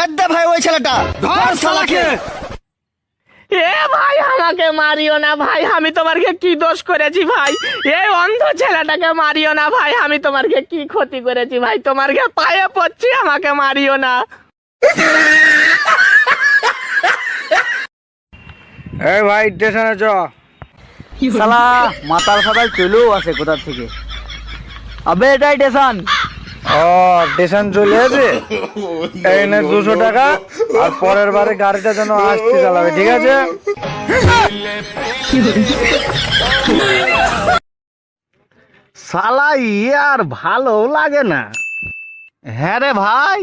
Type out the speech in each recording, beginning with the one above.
এদ্দে ভাই ওই ছেলেটা ধর শালাকে। এ ভাই আমাকে মারিও না ভাই, আমি তোমাকে কি দোষ করেছি ভাই? এই অন্ধ ছেলেটাকে মারিও না ভাই, আমি তোমাকে কি ক্ষতি করেছি ভাই? তোমাকে পায়ে পড়ছি, আমাকে মারিও না। এই ভাই স্টেশনে চ। শালা মাতাল ফাতাল চলেও আসে কোথা থেকে। আবে এটাই স্টেশন। ও স্টেশন চলে যাবে। এই নে 200 টাকা, আর পরের বারে গাড়িটা যেন আসতে চালাবে, ঠিক আছে? শালা আর ভালো লাগে না। হ্যাঁ রে ভাই,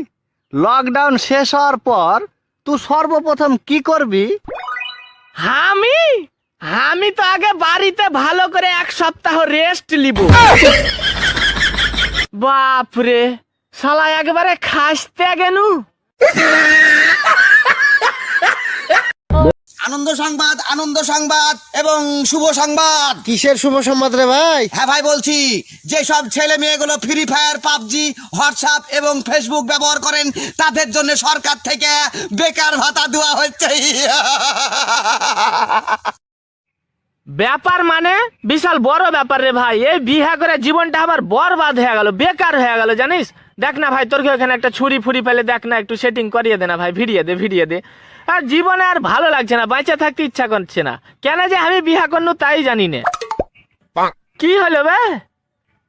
লকডাউন শেষ হওয়ার পর তুই সর্বপ্রথম কি করবি? আমি আমি তো আগে বাড়িতে ভালো করে 1 সপ্তাহ রেস্ট নিব। বাপরে, শালা একবারে খাসতে গেনু। আনন্দ সংবাদ, আনন্দ সংবাদ এবং শুভ সংবাদ। কিসের শুভ সংবাদ রে ভাই? হ্যাঁ ভাই বলছি, যে সব ছেলে মেয়েগুলো ফ্রি ফায়ার, পাবজি, হোয়াটসঅ্যাপ এবং ফেসবুক ব্যবহার করেন তাদের জন্য সরকার থেকে বেকার ভাতা দেওয়া হচ্ছে। ব্যাপার মানে বিশাল বড় ব্যাপার রে ভাই। এই বিয়ে করে জীবনটা আবার বরবাদ হয়ে গেল, বেকার হয়ে গেল জানিস। দেখ না ভাই, তোর কি ওখানে একটা ছুরি ফুরি পেলে দেখ না, একটু সেটিং করিয়ে দে না ভাই, ভিড়িয়ে দে। আর জীবনে আর ভালো লাগছে না, বেঁচে থাকতে ইচ্ছা করছে না। কেন যে আমি বিয়ে করনু তাই জানি না। কি হলো বে?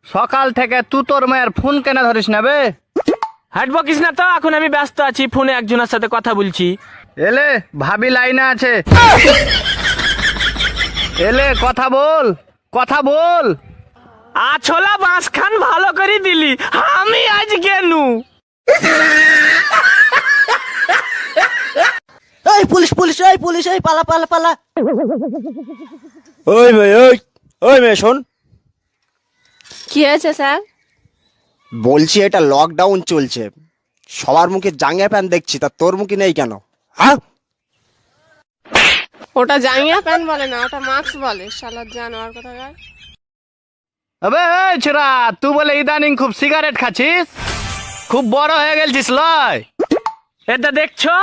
সকাল থেকে তুই তোর মায়ের ফোন কেন ধরিস না বে? হাট বকিস না তো, এখন আমি ব্যস্ত আছি, ফোনে একজনের সাথে কথা বলছি। এলে ভাবি লাইনে আছে। এলে কথা বল। আছলা বাঁশ খান ভালো করে দিলি, আমি আজ কেনু। এই পুলিশ পুলিশ, এই পুলিশ, এই পালা পালা পালা। ওই ভাই, ওই মেয়ে শোন, কি হয়েছে স্যার? বলছি এটা লকডাউন চলছে, সবার মুখে জাঙ্গিয়া প্যান্ট দেখছি, তা তোর মুখে নেই কেন? হ্যাঁ, ওটা জাঙ্গিয়া প্যান্ট বলে না, ওটা মাস্ক বলে। শালার জানোয়ার কোথাকার। আবে এই ছোরা, তুই বলে ইদানিং খুব সিগারেট খাচ্ছিস, খুব বড় হয়ে গেছিস লয়। এটা দেখছো,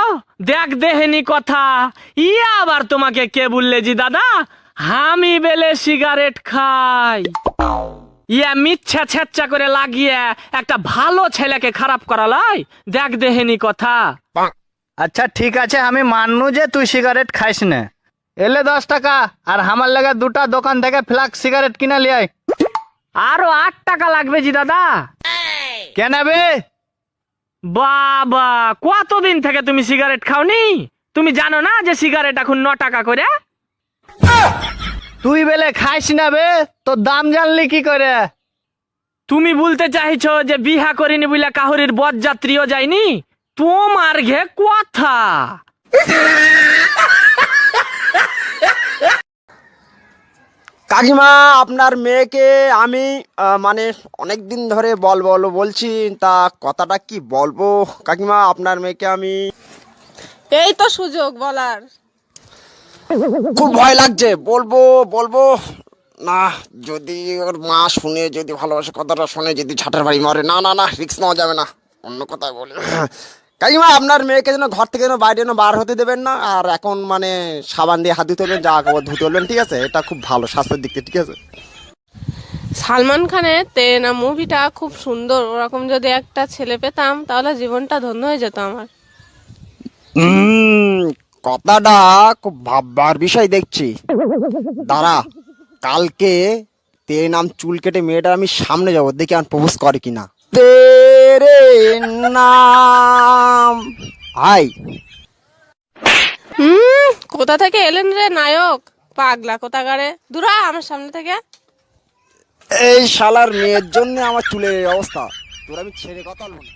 দেখ দেহেনি কথা। আবার তোমাকে কে বললে জি দাদা আমি বেলে সিগারেট খাই? মিথ্যা ছেচ্চা করে লাগিয়ে একটা ভালো ছেলেকে খারাপ করালাই, দেখ দেহেনি কথা। আচ্ছা ঠিক আছে, আমি মাননু যে তুই সিগারেট খাইস না। এলে 10 টাকা, আর আমার লাগে 2টা দোকান থেকে ফ্লাক্স সিগারেট কিনা লিয়াই। আরো 8 টাকা লাগবে জি দাদা। কেন বে? বাবা, কতদিন থেকে তুমি সিগারেট খাওনি? তুমি জানো না যে সিগারেট এখন 9 টাকা করে? তুই বেলে খাইস না বে, তোর দাম জানলি কি করে? তুমি বলতে চাইছো যে বিহা করিনি বলে কাহরির বরযাত্রীও যায়নি? তোমার ঘে কথা। কাকিমা আপনার মেয়েকে আমি মানে অনেক দিন ধরে বলছি, তা কথাটা কি বলবো কাকিমা? আপনার মেয়েকে আমি এই তো সুযোগ বলার। খুব ভয় লাগছে, বলবো না, যদি ওর মা শুনে, যদি ভালোবাসে কথাটা শুনে, যদি ছাটের বাড়ি মরে, না রিস্ক নেওয়া যাবে না, অন্য কথায় বলি। কাকিমা আপনার মেয়েকে যেন ঘর থেকে যেন বাইরে যেন বার হতে দেবেন না, আর এখন মানে সাবান দিয়ে হাত ধুতে বলবেন, জামা কাপড় ধুতে বলবেন, ঠিক আছে? এটা খুব ভালো স্বাস্থ্যের দিক থেকে, ঠিক আছে? সালমান খানের তেনা মুভিটা খুব সুন্দর, ওরকম যদি একটা ছেলে পেতাম তাহলে জীবনটা ধন্য হয়ে যেত আমার। কথাটা খুব ভাববার বিষয় দেখছি। দাঁড়া, কালকে তেরে নাম চুল কেটে মেয়েটার আমি সামনে যাবো, দেখি আর প্রপোজ করে কিনা। তেরে নাম হাই। কোথা থেকে এলেন রে নায়ক? পাগলা কোথাকারে, দূরা আমার সামনে থেকে। এই শালার মেয়ের জন্য আমার চুলের এই অবস্থা, তোর আমি ছেড়ে কথা বলবো না।